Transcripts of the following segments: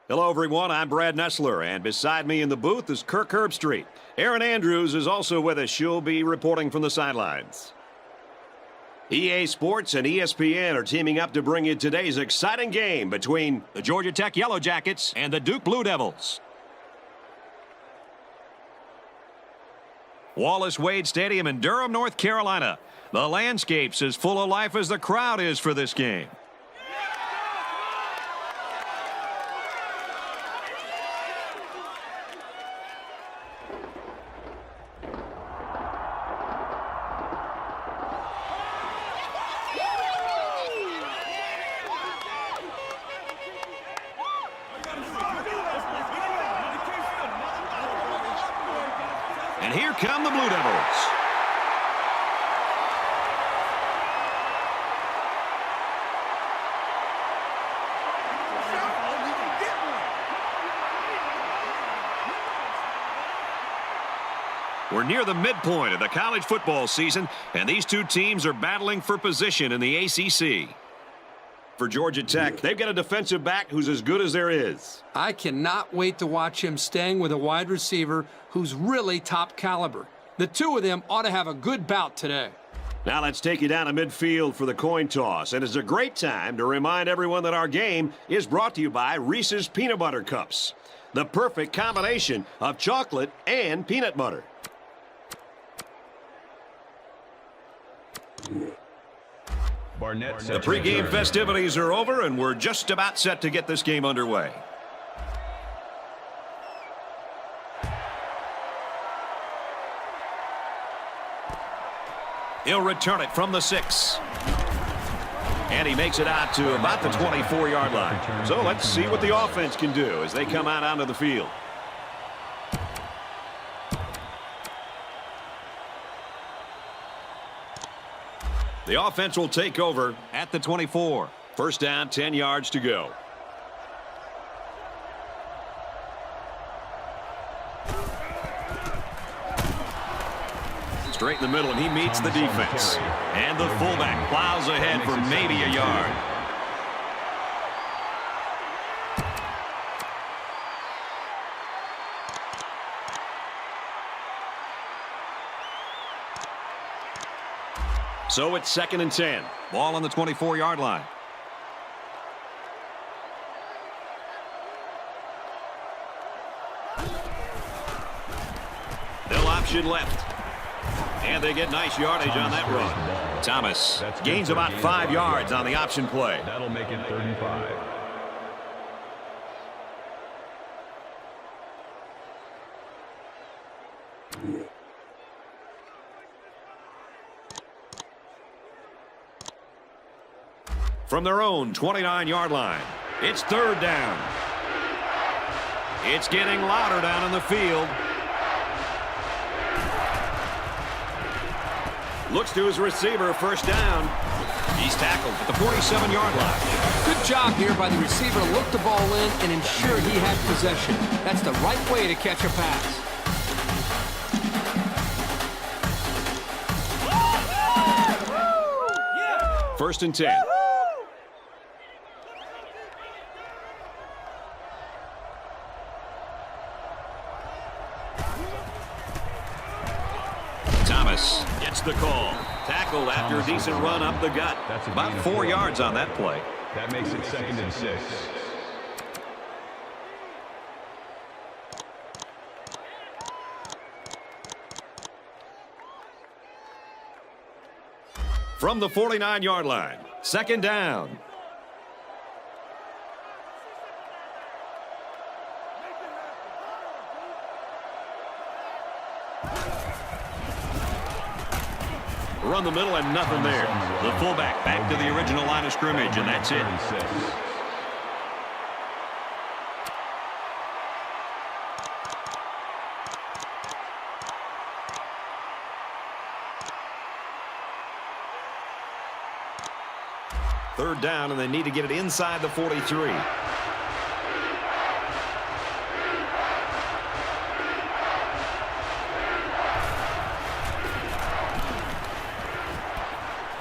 Hello, everyone. I'm Brad Nessler, and beside me in the booth is Kirk Herbstreit. Erin Andrews is also with us. She'll be reporting from the sidelines. EA Sports and ESPN are teaming up to bring you today's exciting game between the Georgia Tech Yellow Jackets and the Duke Blue Devils. Wallace Wade Stadium in Durham, North Carolina. The landscape's as full of life as the crowd is for this game. And here come the Blue Devils. We're near the midpoint of the college football season, and these two teams are battling for position in the ACC. For Georgia Tech, they've got a defensive back who's as good as there is. I cannot wait to watch him staying with a wide receiver who's really top caliber. The two of them ought to have a good bout today. Now let's take you down to midfield for the coin toss. And it's a great time to remind everyone that our game is brought to you by Reese's Peanut Butter Cups. The perfect combination of chocolate and peanut butter. The pregame festivities are over, and we're just about set to get this game underway. He'll return it from the 6. And he makes it out to about the 24-yard line. So let's see what the offense can do as they come out onto the field. The offense will take over at the 24. First down, 10 yards to go. Straight in the middle, and he meets the defense. And the fullback plows ahead for maybe a yard. So it's 2nd and 10. Ball on the 24-yard line. They'll option left. And they get nice yardage on that run. Thomas gains about 5 yards on the option play. That'll make it 35. From their own 29-yard line, it's 3rd down. It's getting louder down in the field. Looks to his receiver, first down. He's tackled at the 47-yard line. Good job here by the receiver to look the ball in and ensure he had possession. That's the right way to catch a pass. First and 10. Thomas gets the call. Tackled after a decent run up the gut. About 4 yards on that play. That makes it 2nd and 6. From the 49-yard line, 2nd down. Run the middle and nothing there. The fullback back to the original line of scrimmage, and that's it. Third down, and they need to get it inside the 43.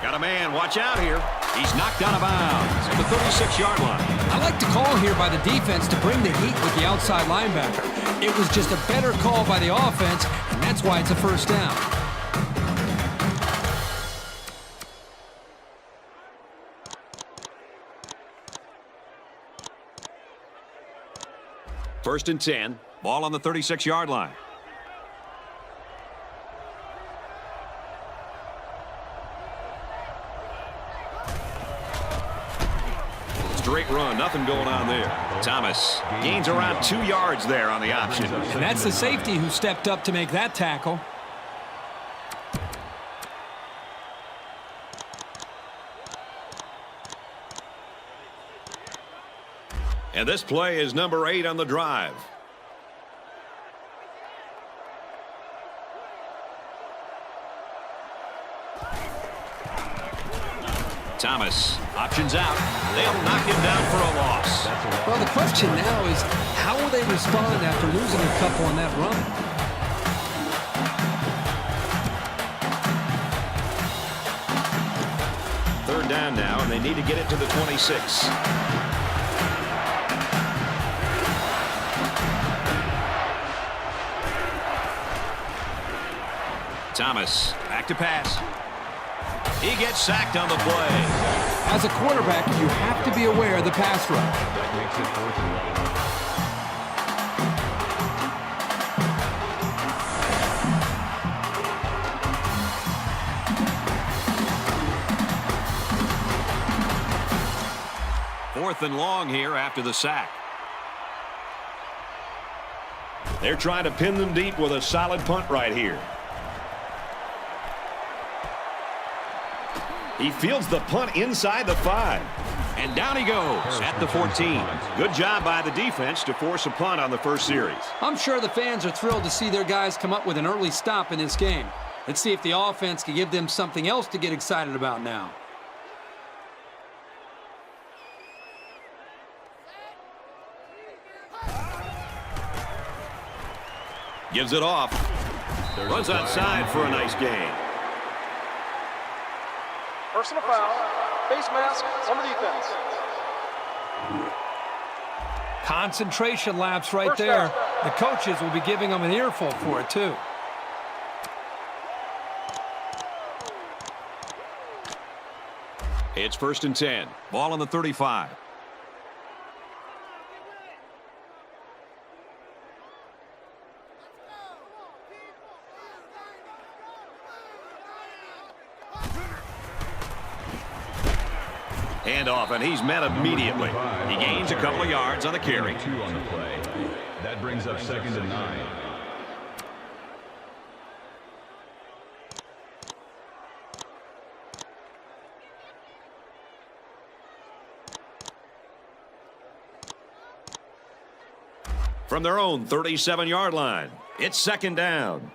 Got a man. Watch out here. He's knocked out of bounds at the 36-yard line. I like the call here by the defense to bring the heat with the outside linebacker. It was just a better call by the offense, and that's why it's a first down. First and 10. Ball on the 36-yard line. Straight run, nothing going on there. Thomas gains around 2 yards there on the option. And that's the safety who stepped up to make that tackle. And this play is number 8 on the drive. Thomas options out. They'll knock him down for a loss. Well, the question now is, how will they respond after losing a couple on that run? Third down now, and they need to get it to the 26. Thomas back to pass. He gets sacked on the play. As a quarterback, you have to be aware of the pass rush. That makes it 4th and 4th and long here after the sack. They're trying to pin them deep with a solid punt right here. He fields the punt inside the 5. And down he goes at the 14. Good job by the defense to force a punt on the first series. I'm sure the fans are thrilled to see their guys come up with an early stop in this game. Let's see if the offense can give them something else to get excited about now. Gives it off. Runs outside for a nice gain. Personal foul, face mask on the defense. Concentration lapse right there. The coaches will be giving them an earful for it, too. It's first and 10. Ball on the 35. Handoff, and he's met immediately. He gains a couple of yards on the carry. 2 on the play. That brings up 2nd and 9. From their own 37-yard line, it's second down.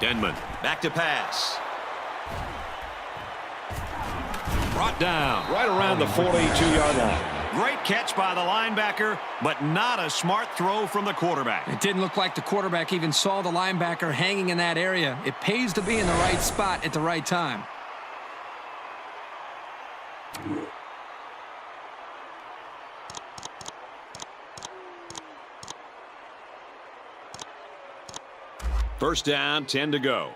Denman back to pass. Brought down. Right around the 42-yard line. Great catch by the linebacker, but not a smart throw from the quarterback. It didn't look like the quarterback even saw the linebacker hanging in that area. It pays to be in the right spot at the right time. First down, 10 to go.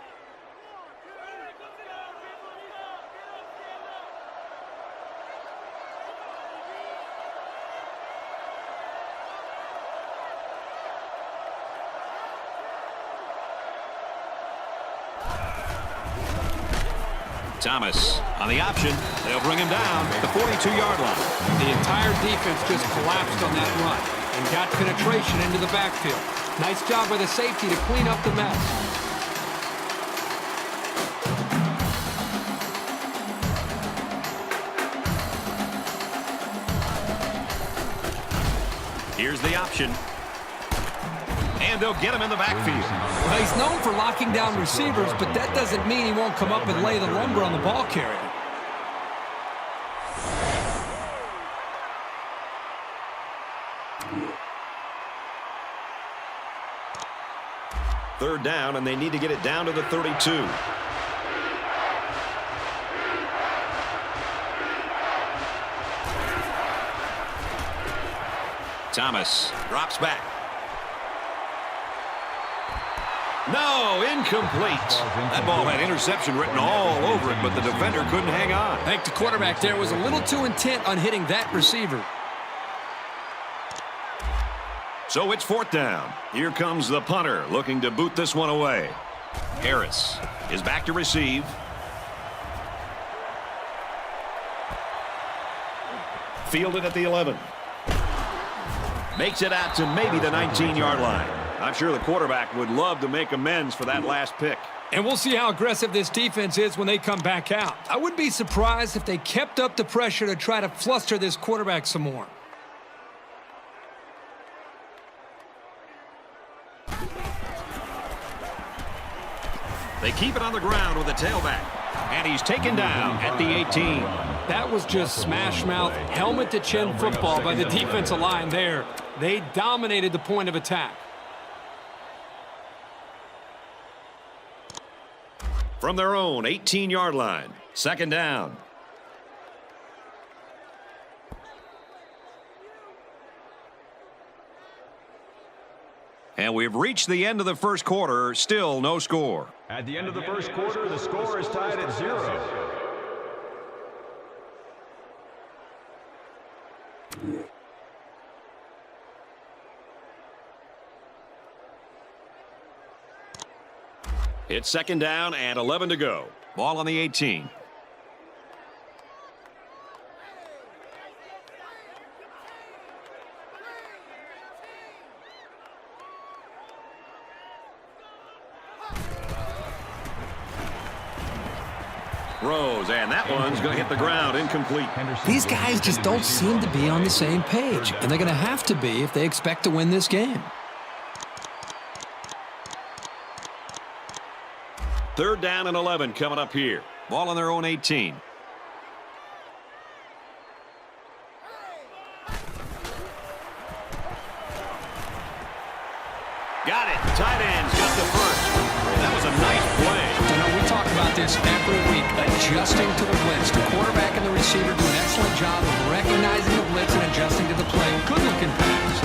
Thomas on the option. They'll bring him down at the 42-yard line. The entire defense just collapsed on that run and got penetration into the backfield. Nice job by the safety to clean up the mess. Here's the option. And they'll get him in the backfield. Well, he's known for locking down receivers, but that doesn't mean he won't come up and lay the lumber on the ball carrier. Third down, and they need to get it down to the 32. Thomas drops back. No, incomplete. That ball had interception written all over it, but the defender couldn't hang on. I think the quarterback there was a little too intent on hitting that receiver. So it's fourth down. Here comes the punter looking to boot this one away. Harris is back to receive. Fielded at the 11. Makes it out to maybe the 19-yard line. I'm sure the quarterback would love to make amends for that last pick. And we'll see how aggressive this defense is when they come back out. I wouldn't be surprised if they kept up the pressure to try to fluster this quarterback some more. They keep it on the ground with the tailback. And he's taken down at the 18. That was just smash-mouth, helmet-to-chin football by the defensive line there. They dominated the point of attack. From their own 18-yard line, second down. And we've reached the end of the first quarter. Still no score. At the end of the first quarter, the score is tied at 0. It's second down and 11 to go. Ball on the 18. Rose, and that one's going to hit the ground incomplete. These guys just don't seem to be on the same page, and they're going to have to be if they expect to win this game. Third down and 11 coming up here. Ball on their own 18. Got it. Tight ends got the first. That was a nice play. You know, we talk about this every week, adjusting to the blitz. The quarterback and the receiver do an excellent job of recognizing the blitz and adjusting to the play. Good-looking pass.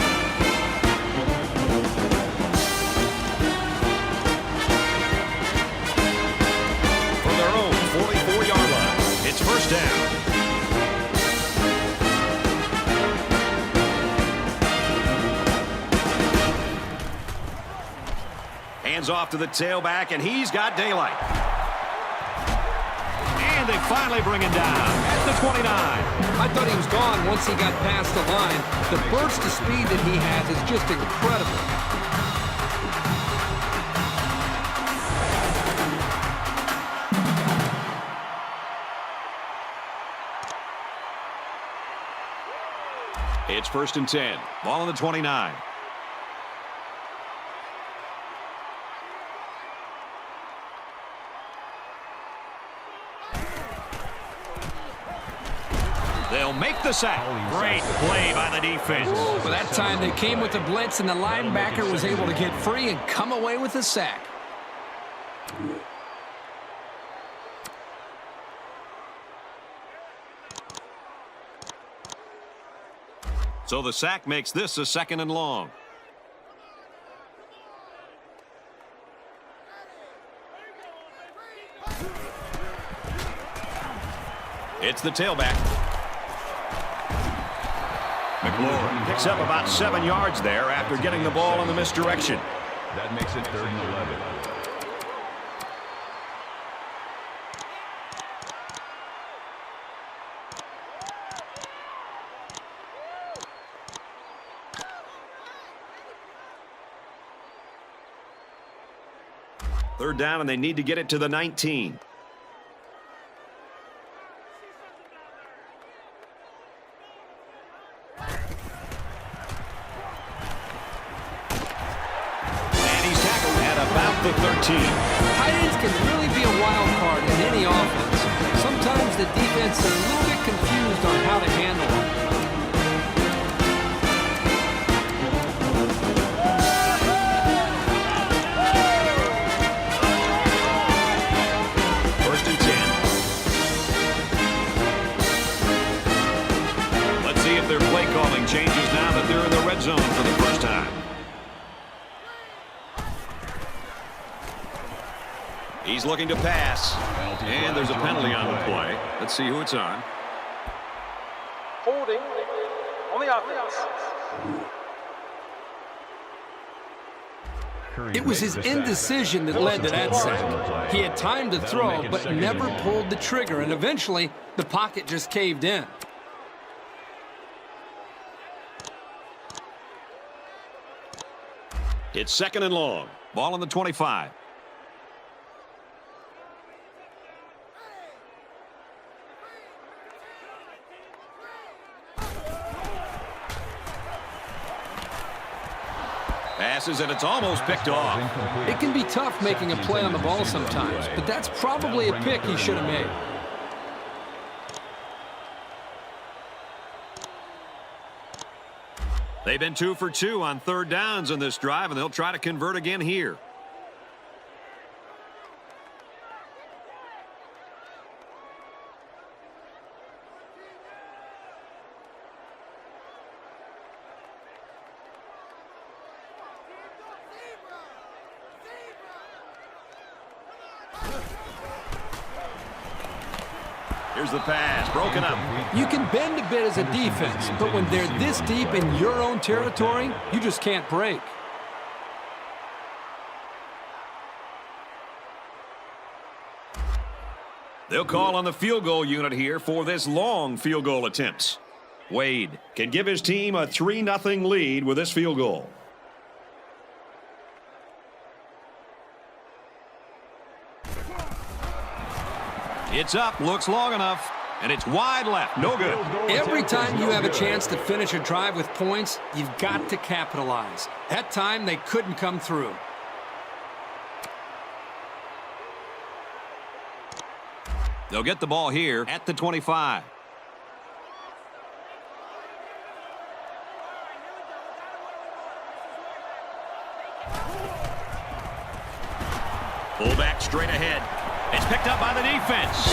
From their own 44-yard line, it's first down. Hands off to the tailback, and he's got daylight. And they finally bring him down at the 29. I thought he was gone once he got past the line. The burst of speed that he has is just incredible. It's first and 10. Ball on the 29. They'll make the sack. Great play by the defense. But that time they came with the blitz, and the linebacker was able to get free and come away with the sack. So the sack makes this a second and long. It's the tailback. McLaurin picks up about 7 yards there after getting the ball in the misdirection. That makes it 3rd and 11. Third down, and they need to get it to the 19. The 13. Tight ends can really be a wild card in any offense. Sometimes the defense are a little bit confused on how to handle them. He's looking to pass. And there's a penalty on the play. Let's see who it's on. Holding on the offense. It was his indecision that led to that sack. He had time to throw, but never pulled the trigger, and eventually the pocket just caved in. It's 2nd and long. Ball on the 25. Passes, and it's almost picked off. It can be tough making a play on the ball sometimes, but that's probably a pick he should have made. They've been 2 for 2 on 3rd downs in this drive, and they'll try to convert again here. Here's the pass, broken up. You can bend a bit as a defense, but when they're this deep in your own territory, you just can't break. They'll call on the field goal unit here for this long field goal attempt. Wade can give his team a 3-0 lead with this field goal. It's up, looks long enough, and it's wide left. No good. Every time you have a chance to finish a drive with points, you've got to capitalize. That time, they couldn't come through. They'll get the ball here at the 25. Fullback straight ahead. It's picked up by the defense.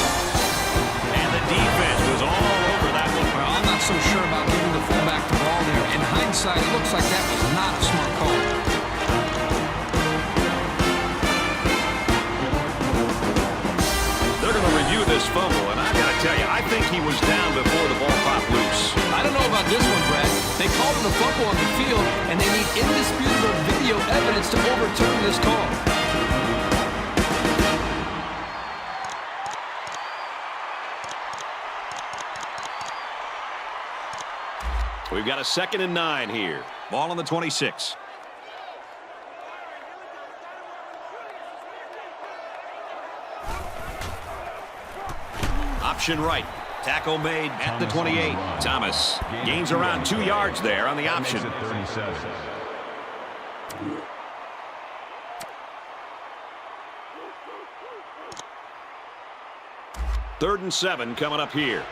And the defense was all over that one. Well, I'm not so sure about giving the fullback the ball there. In hindsight, it looks like that was not a smart call. They're going to review this fumble, and I got to tell you, I think he was down before the ball popped loose. I don't know about this one, Brad. They called it a fumble on the field, and they need indisputable video evidence to overturn this call. We've got a 2nd and 9 here. Ball on the 26. Option right. Tackle made at the 28. Thomas gains around 2 yards there on the option. 3rd and 7 coming up here.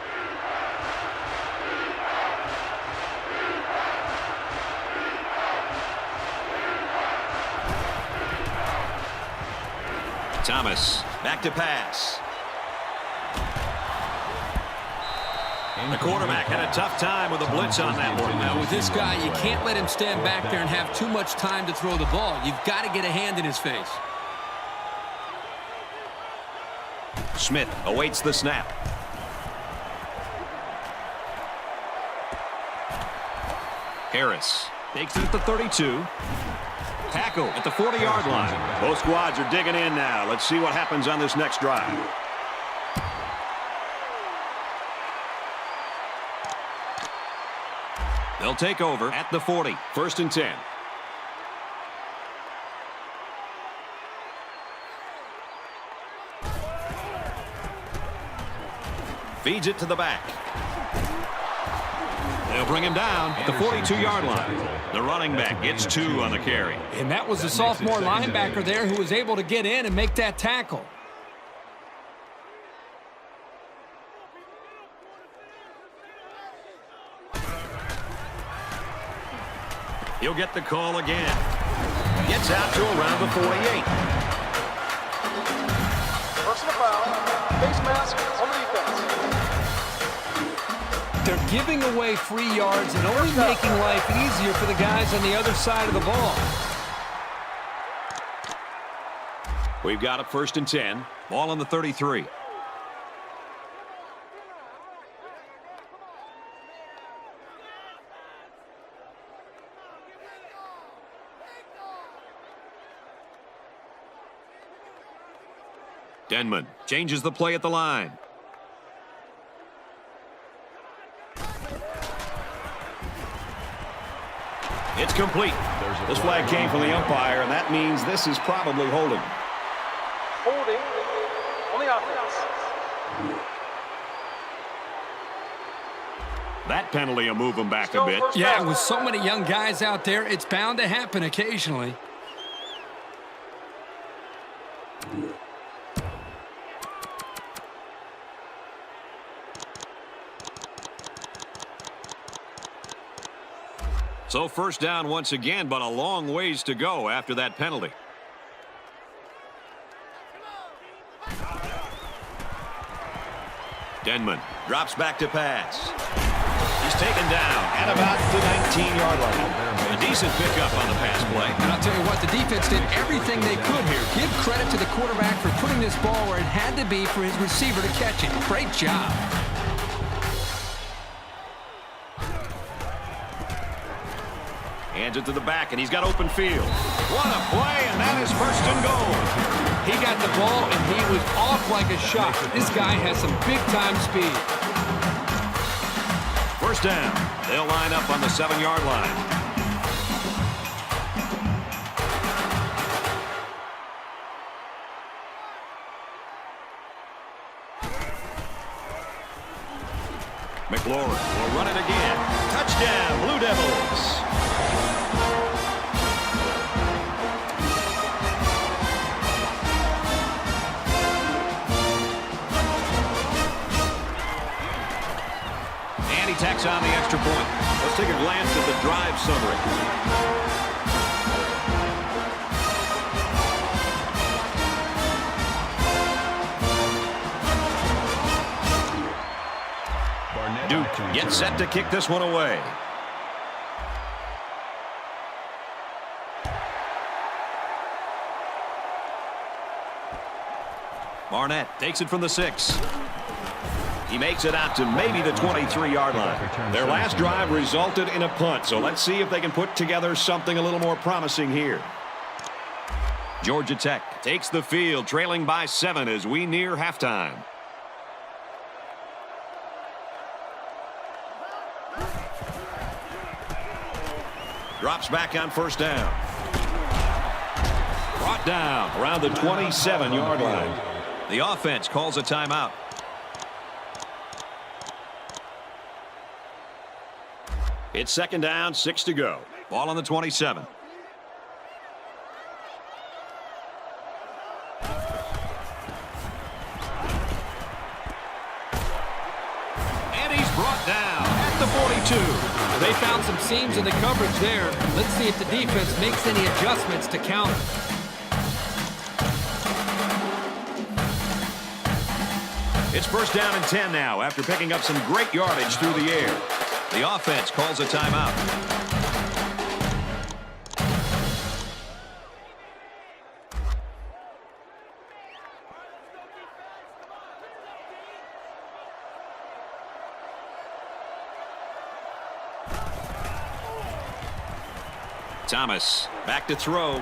Thomas back to pass. The quarterback had a tough time with a blitz on that one. Now, with this guy, you can't let him stand back there and have too much time to throw the ball. You've got to get a hand in his face. Smith awaits the snap. Harris takes it at the 32. Tackle at the 40-yard line. Both squads are digging in now. Let's see what happens on this next drive. They'll take over at the 40. 1st and 10. Feeds it to the back. They'll bring him down at the 42-yard line. The running back gets 2 on the carry. And that was the sophomore linebacker there who was able to get in and make that tackle. He'll get the call again. Gets out to around the 48. Personal foul. Face mask on the defense. They're giving away free yards and only making life easier for the guys on the other side of the ball. We've got a 1st and 10. Ball on the 33. Denman changes the play at the line. It's complete. This flag came from the umpire, and that means this is probably holding. Holding on the offense. That penalty will move them back a bit. Yeah, with so many young guys out there, it's bound to happen occasionally. So 1st down once again, but a long ways to go after that penalty. Denman drops back to pass. He's taken down at about the 19-yard line. A decent pickup on the pass play. And I'll tell you what, the defense did everything they could here. Give credit to the quarterback for putting this ball where it had to be for his receiver to catch it. Great job. Hands it to the back, and he's got open field. What a play, and that is 1st and goal. He got the ball, and he was off like a shot. This guy has some big-time speed. 1st down. They'll line up on the 7-yard line. McLaurin will run it again. Touchdown, Blue Devils. And he tacks on the extra point. Let's take a glance at the drive summary. Duke gets set to kick this one away. Barnett takes it from the 6. He makes it out to maybe the 23-yard line. Their last drive resulted in a punt, so let's see if they can put together something a little more promising here. Georgia Tech takes the field, trailing by 7 as we near halftime. Drops back on 1st down. Brought down around the 27-yard line. The offense calls a timeout. It's 2nd down, 6 to go. Ball on the 27. And he's brought down at the 42. They found some seams in the coverage there. Let's see if the defense makes any adjustments to counter. It's 1st down and 10 now after picking up some great yardage through the air. The offense calls a timeout. Thomas back to throw.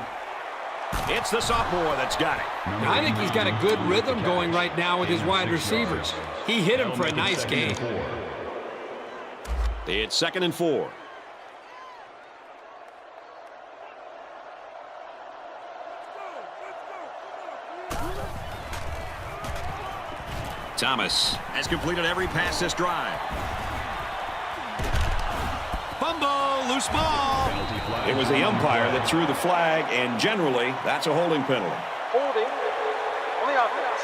It's the sophomore that's got it. Now, I think he's got a good rhythm going right now with his wide receivers. He hit him for a nice game. It's 2nd and 4. Thomas has completed every pass this drive. Fumble, loose ball. It was the umpire that threw the flag, and generally, that's a holding penalty. Holding on the offense.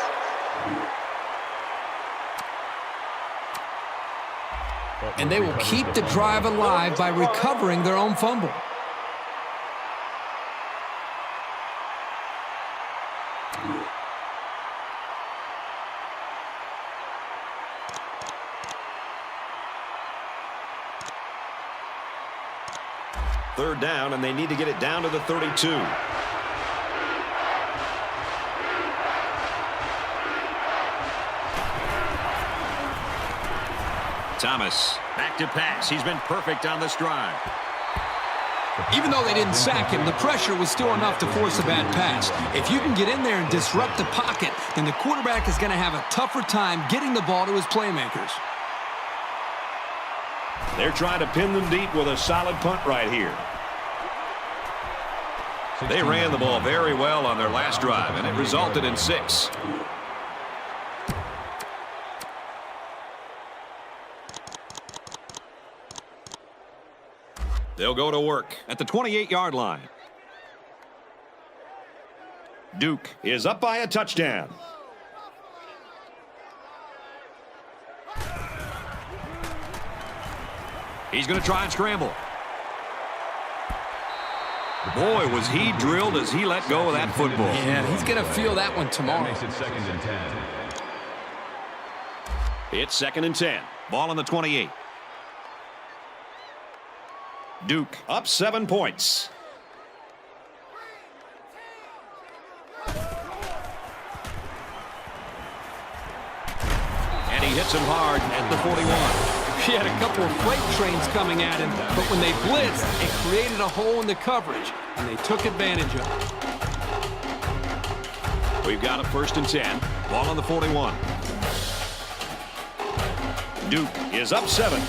And they will keep the drive alive by recovering their own fumble. Third down, and they need to get it down to the 32. Thomas, back to pass. He's been perfect on this drive. Even though they didn't sack him, the pressure was still enough to force a bad pass. If you can get in there and disrupt the pocket, then the quarterback is going to have a tougher time getting the ball to his playmakers. They're trying to pin them deep with a solid punt right here. They ran the ball very well on their last drive, and it resulted in 6. They'll go to work at the 28-yard line. Duke is up by a touchdown. He's going to try and scramble. Boy, was he drilled as he let go of that football. Yeah, he's going to feel that one tomorrow. Makes it 2nd and 10. It's 2nd and 10. Ball on the 28. Duke up 7 points. And he hits him hard at the 41. He had a couple of freight trains coming at him, but when they blitzed, it created a hole in the coverage, and they took advantage of it. We've got a 1st and 10. Ball on the 41. Duke is up 7.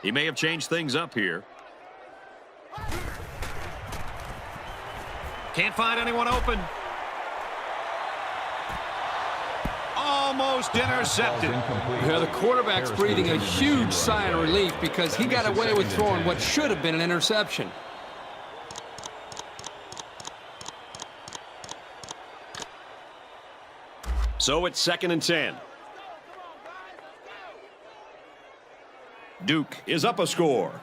He may have changed things up here. Can't find anyone open. Almost intercepted. Yeah, the quarterback's breathing a huge sigh of relief because he got away with throwing what should have been an interception. So it's 2nd and 10. Duke is up a score.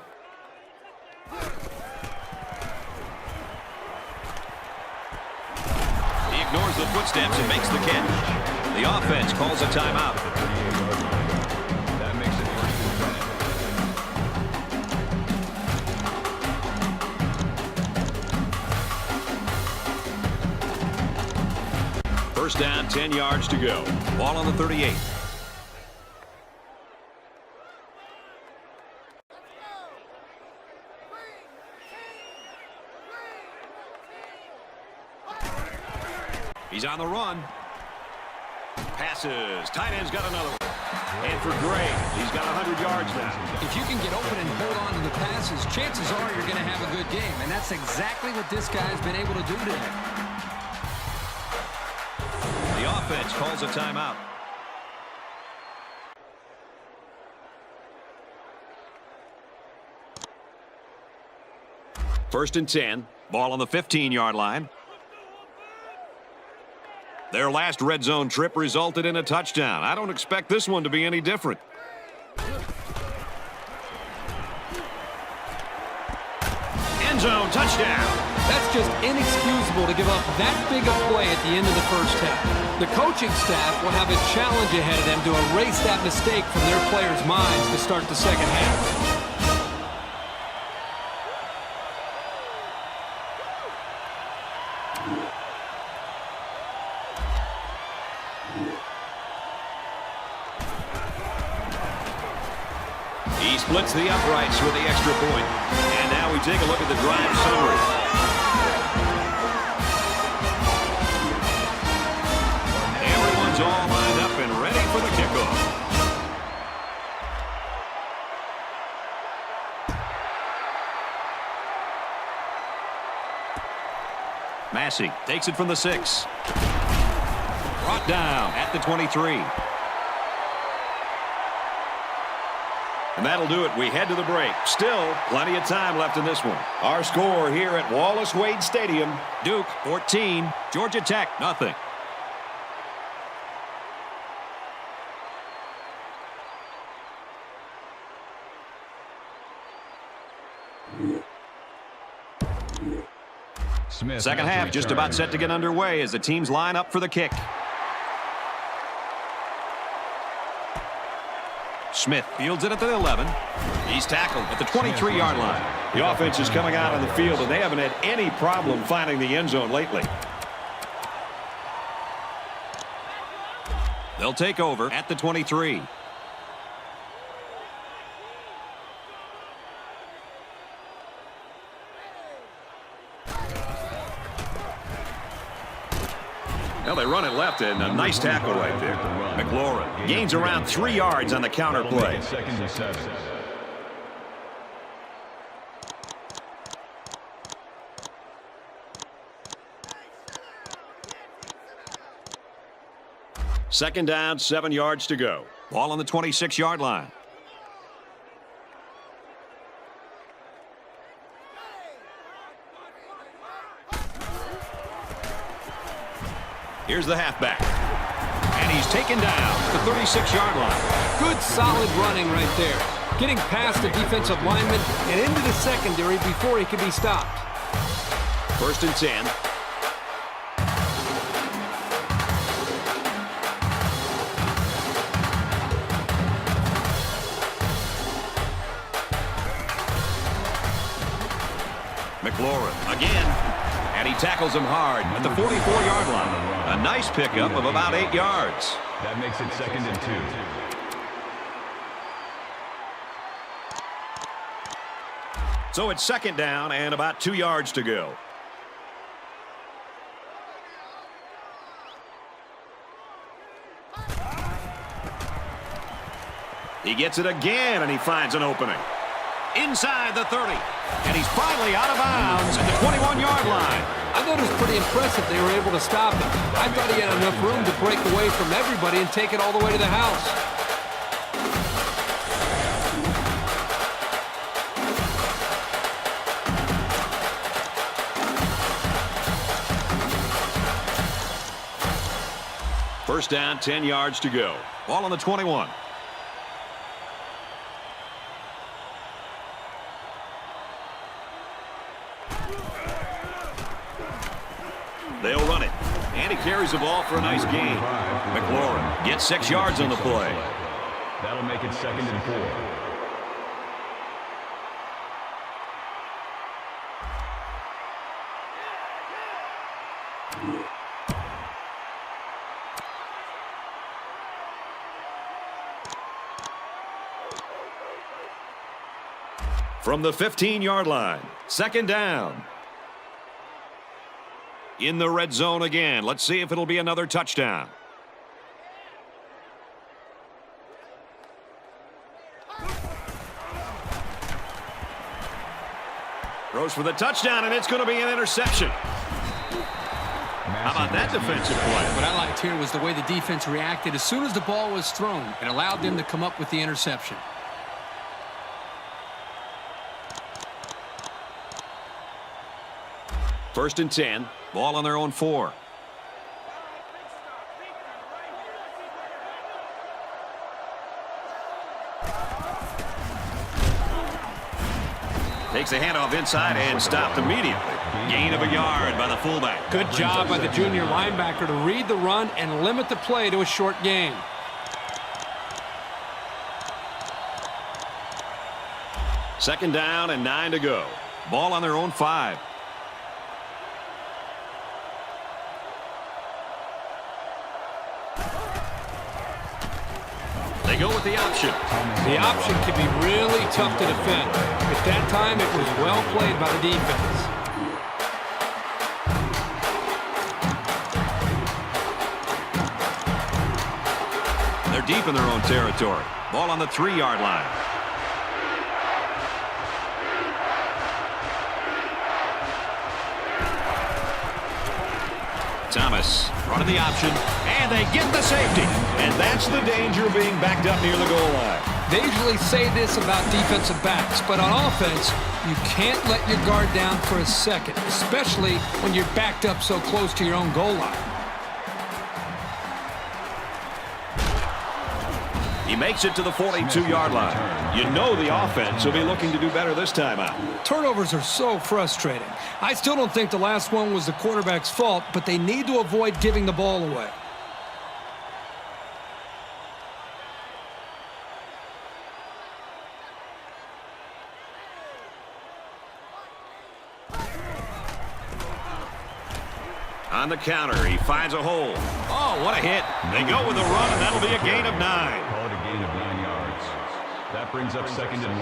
He ignores the footsteps and makes the catch. The offense calls a timeout. That makes it 1st and 10. First down, 10 yards to go. Ball on the 38. He's on the run. Passes. Tight end's got another one. And for Gray, he's got 100 yards now. If you can get open and hold on to the passes, chances are you're going to have a good game. And that's exactly what this guy's been able to do today. The offense calls a timeout. First and 10. Ball on the 15-yard line. Their last red zone trip resulted in a touchdown. I don't expect this one to be any different. End zone touchdown. That's just inexcusable to give up that big a play at the end of the first half. The coaching staff will have a challenge ahead of them to erase that mistake from their players' minds to start the second half. He splits the uprights with the extra point. And now we take a look at the drive summary. Everyone's all lined up and ready for the kickoff. Massey takes it from the 6. Brought down at the 23. And that'll do it. We head to the break. Still plenty of time left in this one. Our score here at Wallace Wade Stadium. Duke 14, Georgia Tech nothing. Second half just about set to get underway as the teams line up for the kick. Smith fields it at the 11. He's tackled at the 23-yard line. The offense is coming out on the field, and they haven't had any problem finding the end zone lately. They'll take over at the 23. Well, they run it left, and a nice tackle right there. McLaurin gains around 3 yards on the counter play. Second and 7. Second down, 7 yards to go. Ball on the 26-yard line. Here's the halfback. And he's taken down to the 36-yard line. Good, solid running right there. Getting past the defensive lineman and into the secondary before he could be stopped. First and 10. McLaurin again, and he tackles him hard at the 44-yard line. A nice pickup of about 8 yards. That makes it second and 2. So it's second down and about 2 yards to go. He gets it again, and he finds an opening. Inside the 30. And he's finally out of bounds at the 21-yard line. I thought it was pretty impressive they were able to stop him. I thought he had enough room to break away from everybody and take it all the way to the house. First down, 10 yards to go. Ball on the 21. They'll run it. And he carries the ball for a nice gain. McLaurin gets 6 yards on the play. That'll make it second and 4. From the 15-yard line, second down. In the red zone again. Let's see if it'll be another touchdown. Throws for the touchdown, and it's going to be an interception. How about that defensive play? What I liked here was the way the defense reacted as soon as the ball was thrown. It allowed them to come up with the interception. First and 10. Ball on their own 4. Takes the handoff inside and stopped immediately. Gain of a yard by the fullback. Good job by the junior linebacker to read the run and limit the play to a short gain. Second down and 9 to go. Ball on their own 5. They go with the option. The option can be really tough to defend. At that time, it was well played by the defense. They're deep in their own territory. Ball on the 3-yard line. Thomas running the option, and they get the safety. And that's the danger of being backed up near the goal line. They usually say this about defensive backs, but on offense, you can't let your guard down for a second, especially when you're backed up so close to your own goal line. He makes it to the 42-yard line. You know the offense will be looking to do better this time out. Turnovers are so frustrating. I still don't think the last one was the quarterback's fault, but they need to avoid giving the ball away. On the counter, he finds a hole. Oh, what a hit. They go with a run, and that'll be a gain of 9. Call it a gain of 9 yards. That brings up 2nd and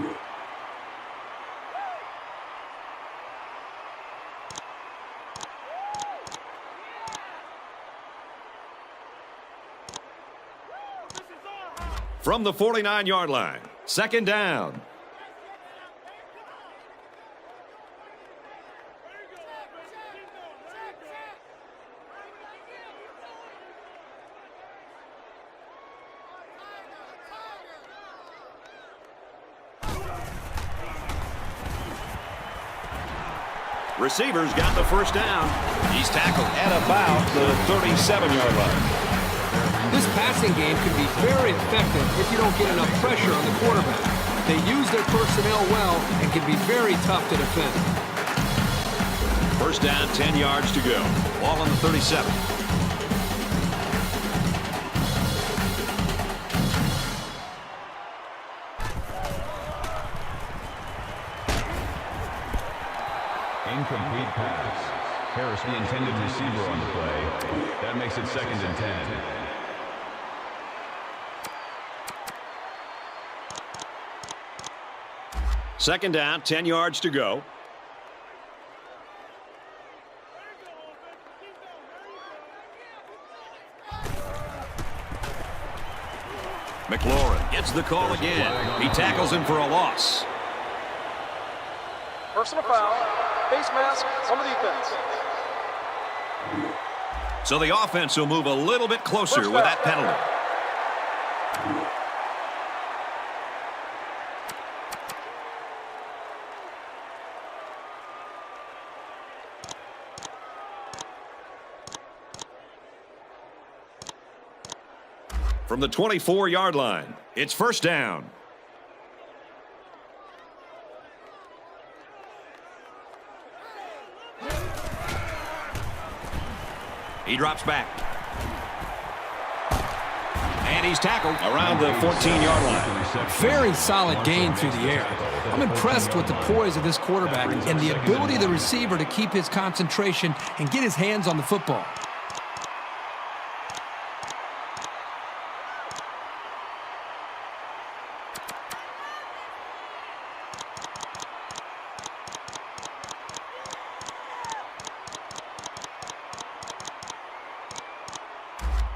1. From the 49-yard line, 2nd down. Receivers got the 1st down. He's tackled at about the 37-yard line. This passing game can be very effective if you don't get enough pressure on the quarterback. They use their personnel well and can be very tough to defend. 1st down, 10 yards to go. Ball on the 37. Incomplete pass. Harris, the intended receiver on the play. That makes it 2nd and 10. Second down, 10 yards to go. McLaurin gets the call again. He tackles him for a loss. Personal foul. Face mask on the defense. So the offense will move a little bit closer with that penalty. From the 24-yard line, it's 1st down. He drops back. And he's tackled around the 14-yard line. Very solid gain through the air. I'm impressed with the poise of this quarterback and the ability of the receiver to keep his concentration and get his hands on the football.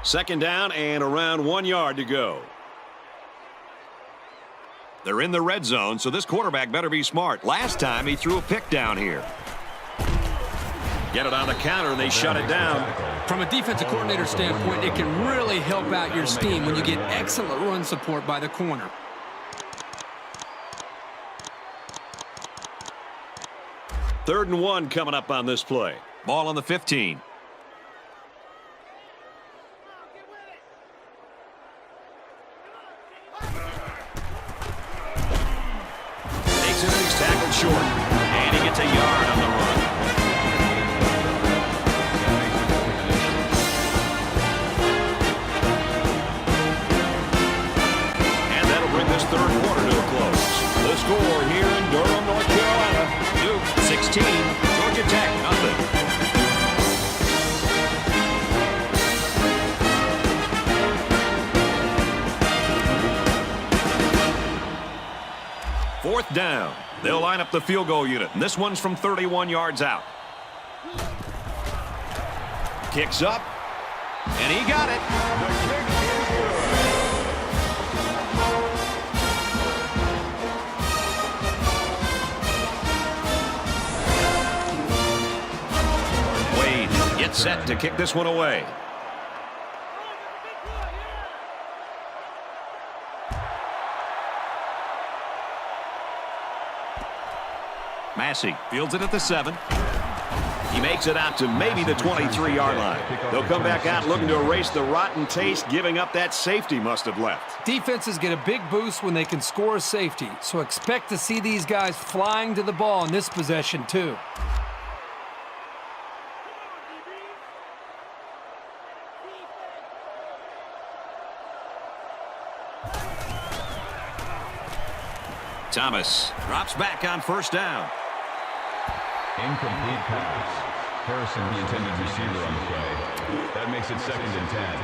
Second down and around 1 yard to go. They're in the red zone, so this quarterback better be smart. Last time he threw a pick down here. Get it on the counter, and they shut it down. From a defensive coordinator standpoint, it can really help out your scheme when you get excellent run support by the corner. Third and 1 coming up on this play. Ball on the 15. Short, and he gets a yard on the run. And that'll bring this 3rd quarter to a close. The score here in Durham, North Carolina, Duke 16, Georgia Tech nothing. Fourth down. They'll line up the field goal unit, and this one's from 31 yards out. Kicks up, and he got it. Wade gets set to kick this one away. Massey fields it at the 7. He makes it out to maybe the 23-yard line. They'll come back out looking to erase the rotten taste giving up that safety must have left. Defenses get a big boost when they can score a safety, so expect to see these guys flying to the ball in this possession too. Thomas drops back on 1st down. Incomplete pass. Harrison, the intended receiver on the play. That makes it 2nd and 10.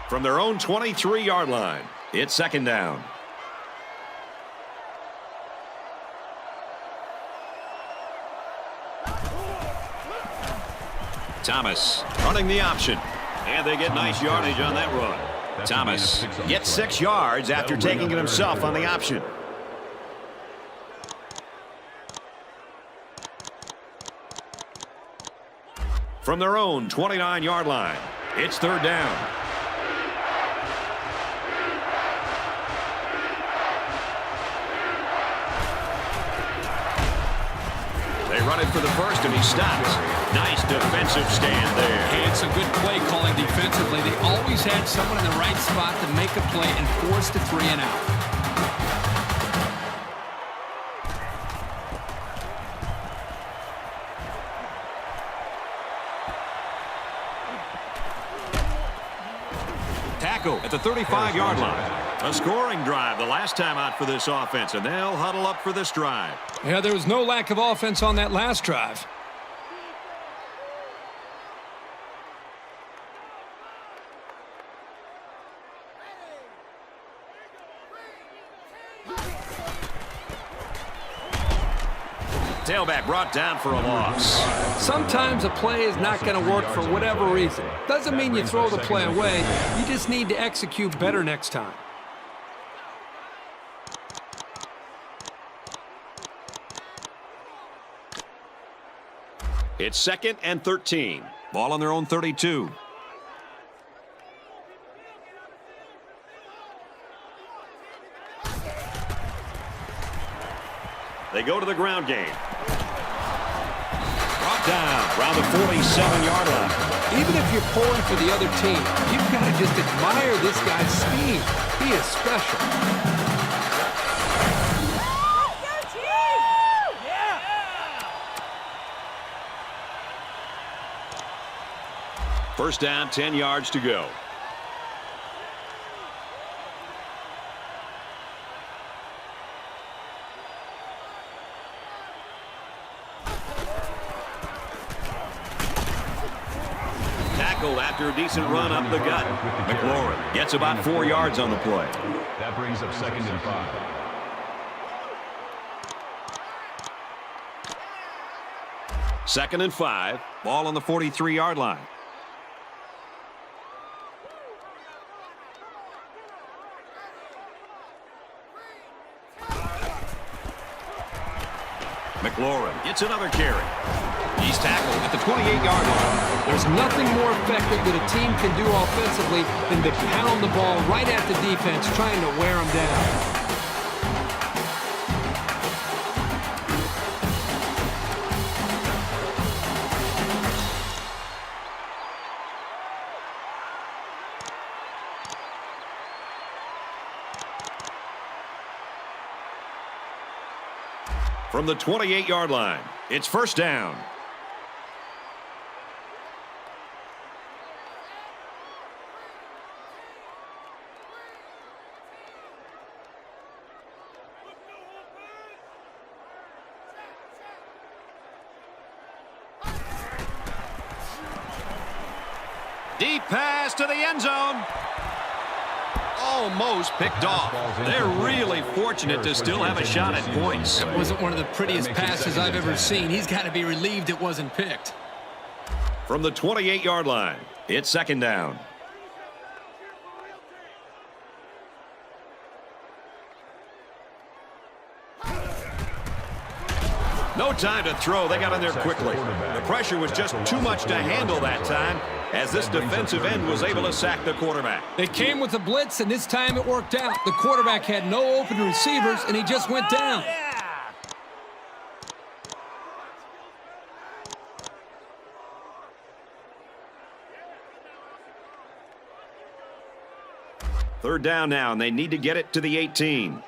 From their own 23-yard line, it's 2nd down. Thomas running the option. And they get nice yardage on that run. Thomas gets 6 yards after taking it himself on the option. From their own 29-yard line, it's 3rd down. They run it for the first, and he stops. Nice defensive stand there. Hey, it's a good play calling defensively. They always had someone in the right spot to make a play and force the 3 and out. Tackle at the 35-yard line. A scoring drive the last time out for this offense, and they'll huddle up for this drive. Yeah, there was no lack of offense on that last drive. Tailback brought down for a loss. Sometimes a play is not going to work for whatever reason. Doesn't mean you throw the play away. You just need to execute better next time. It's 2nd and 13. Ball on their own 32. They go to the ground game. Brought down around the 47-yard line. Even if you're pulling for the other team, you've got to just admire this guy's speed. He is special. First down, 10 yards to go. Tackled after a decent run up the gut. McLaurin gets about 4 yards on the play. That brings up 2nd and 5. Second and 5. Ball on the 43-yard line. McLaurin gets another carry. He's tackled at the 28-yard line. There's nothing more effective that a team can do offensively than to pound the ball right at the defense, trying to wear them down. From the 28-yard line, it's first down. Deep pass to the end zone. Almost picked off. They're really fortunate to still have a shot at points. It wasn't one of the prettiest passes I've ever seen. He's got to be relieved it wasn't picked. From the 28-yard line, it's second down. No time to throw. They got in there quickly. The pressure was just too much to handle that time, as this defensive end was able to sack the quarterback. They came with a blitz, and this time it worked out. The quarterback had no open receivers, and he just went down. Third down now, and they need to get it to the 18.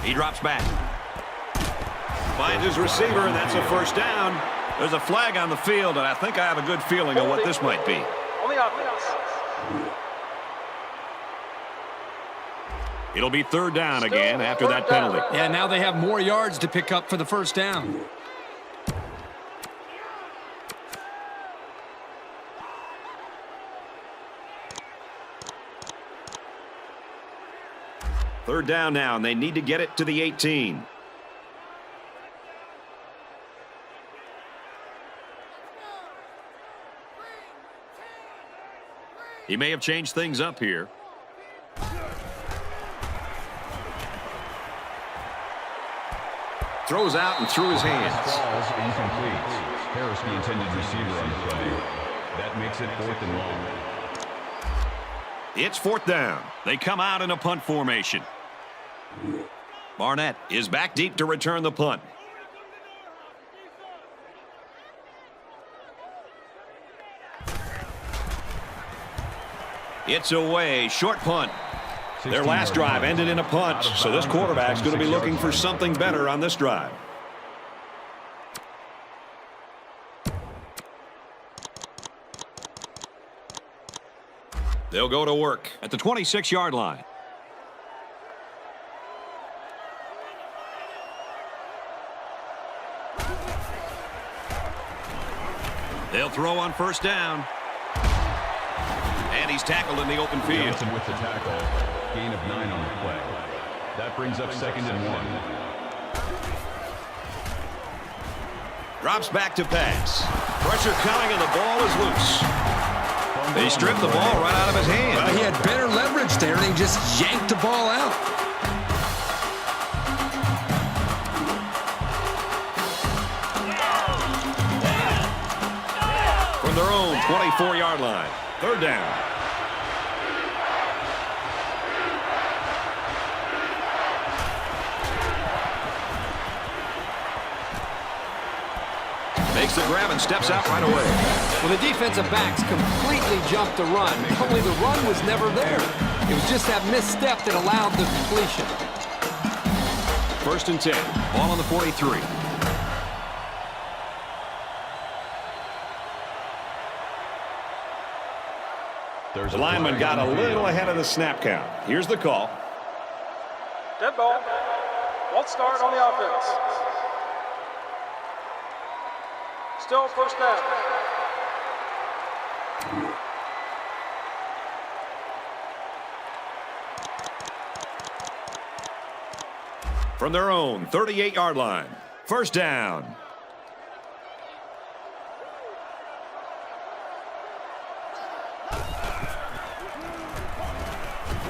He drops back. Finds his receiver, and that's a first down. There's a flag on the field, and I think I have a good feeling of what this might be. On the offense. It'll be third down again after that penalty. Yeah, now they have more yards to pick up for the first down. Third down now, and they need to get it to the 18. He may have changed things up here. Throws out and through his hands. Falls incomplete. Harris, the intended receiver on the play. That makes it 4th and long. It's 4th down. They come out in a punt formation. Barnett is back deep to return the punt. It's away. Short punt. Their last drive ended in a punt, so this quarterback's going to be looking for something better on this drive. They'll go to work at the 26-yard line. They'll throw on first down. And he's tackled in the open field. Johnson with the tackle. Gain of 9 on the play. That brings up 2nd and 1. Drops back to pass. Pressure coming and the ball is loose. They stripped the ball right out of his hand. Well, he had better leverage there, and he just yanked the ball out. From their own 24-yard line. Third down. Makes the grab and steps out right away. Well, the defensive backs completely jumped the run. Only the run was never there. It was just that misstep that allowed the completion. 1st and 10. Ball on the 43. The lineman got a little ahead of the snap count. Here's the call. Dead ball. One start on the offense. Still first down. From their own 38-yard line. First down.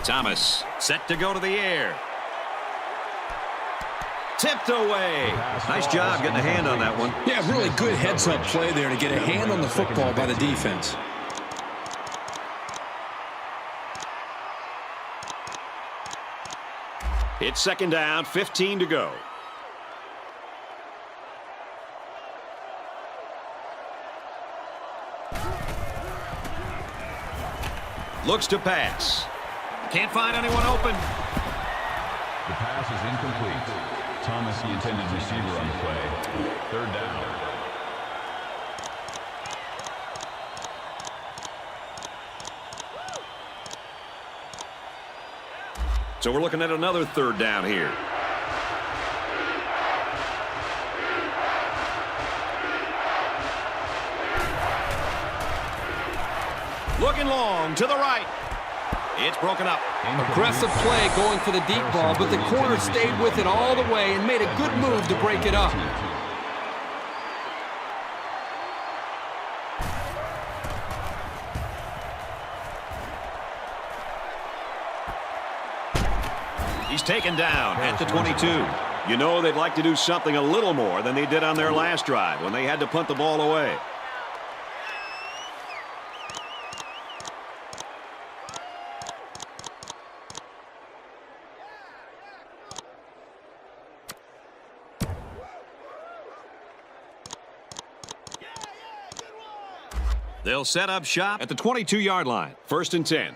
Thomas set to go to the air. Tipped away. Nice job getting a hand on that one. Yeah, really good heads-up play there to get a hand on the football by the defense. It's 2nd down, 15 to go. Looks to pass. Can't find anyone open. The pass is incomplete. Thomas, the intended receiver on the play. 3rd down. So we're looking at another 3rd down here. Looking long to the right. It's broken up. Aggressive play going for the deep ball, but the corner stayed with it all the way and made a good move to break it up. He's taken down at the 22. You know they'd like to do something a little more than they did on their last drive when they had to punt the ball away. They'll set up shop at the 22-yard line. 1st and 10.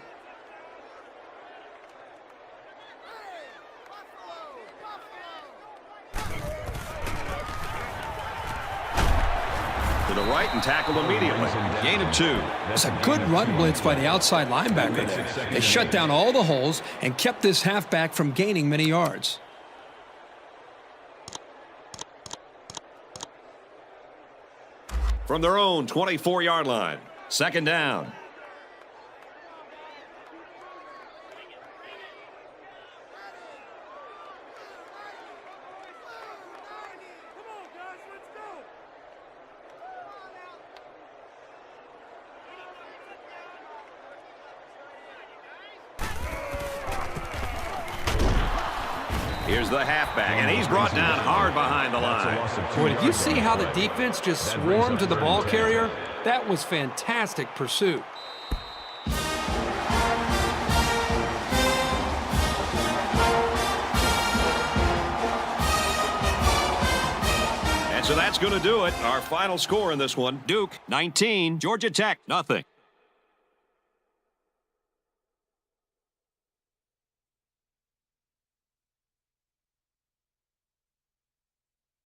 To the right and tackled immediately. Gain of 2. It's a good run blitz by the outside linebacker there. They shut down all the holes and kept this halfback from gaining many yards. From their own 24-yard line. Second down. Here's the halfback, and he's brought down hard behind the line. Boy, did you see how the defense just swarmed to the ball carrier? That was fantastic pursuit. And so that's going to do it. Our final score in this one, Duke 19, Georgia Tech 0.